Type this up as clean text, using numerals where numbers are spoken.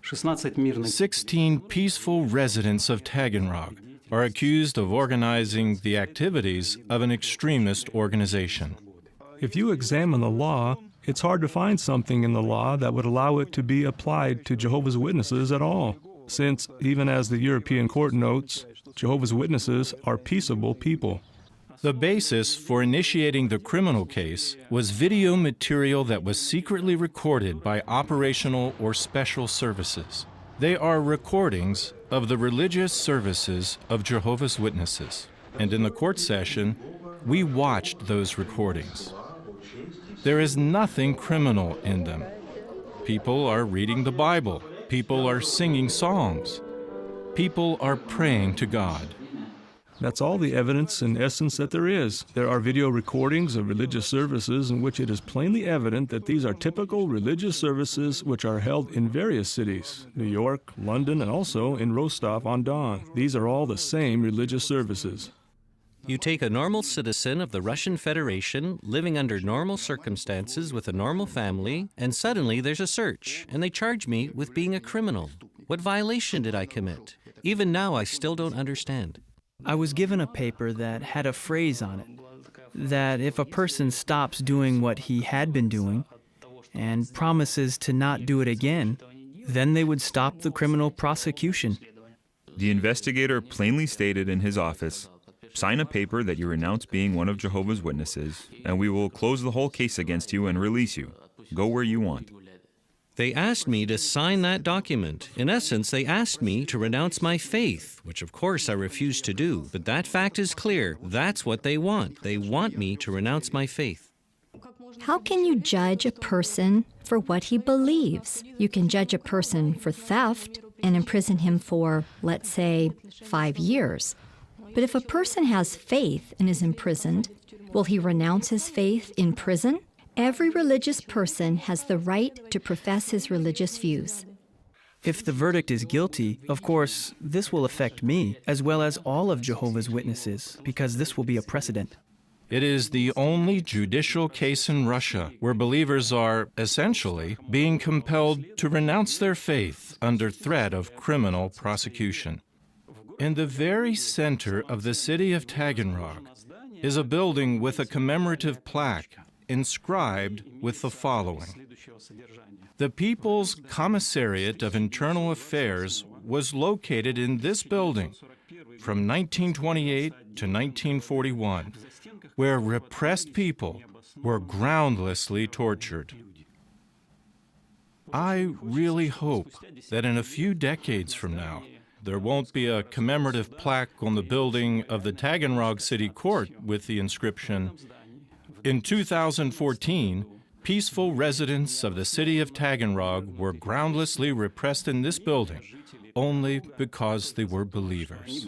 16 peaceful residents of Taganrog are accused of organizing the activities of an extremist organization. If you examine the law, it's hard to find something in the law that would allow it to be applied to Jehovah's Witnesses at all, since, even as the European Court notes, Jehovah's Witnesses are peaceable people. The basis for initiating the criminal case was video material that was secretly recorded by operational or special services. They are recordings of the religious services of Jehovah's Witnesses, and in the court session, we watched those recordings. There is nothing criminal in them. People are reading the Bible. People are singing songs. People are praying to God. That's all the evidence in essence that there is. There are video recordings of religious services in which it is plainly evident that these are typical religious services which are held in various cities, New York, London, and also in Rostov-on-Don. These are all the same religious services. You take a normal citizen of the Russian Federation living under normal circumstances with a normal family, and suddenly there's a search, and they charge me with being a criminal. What violation did I commit? Even now, I still don't understand. I was given a paper that had a phrase on it, that if a person stops doing what he had been doing and promises to not do it again, then they would stop the criminal prosecution. The investigator plainly stated in his office, "Sign a paper that you renounce being one of Jehovah's Witnesses, and we will close the whole case against you and release you. Go where you want." They asked me to sign that document. In essence, they asked me to renounce my faith, which of course I refused to do. But that fact is clear. That's what they want. They want me to renounce my faith. How can you judge a person for what he believes? You can judge a person for theft and imprison him for, let's say, 5 years. But if a person has faith and is imprisoned, will he renounce his faith in prison? Every religious person has the right to profess his religious views. If the verdict is guilty, of course, this will affect me, as well as all of Jehovah's Witnesses, because this will be a precedent. It is the only judicial case in Russia where believers are, essentially, being compelled to renounce their faith under threat of criminal prosecution. In the very center of the city of Taganrog is a building with a commemorative plaque inscribed with the following: "The People's Commissariat of Internal Affairs was located in this building from 1928 to 1941, where repressed people were groundlessly tortured." I really hope that in a few decades from now, there won't be a commemorative plaque on the building of the Taganrog City Court with the inscription, "In 2014, peaceful residents of the city of Taganrog were groundlessly repressed in this building only because they were believers."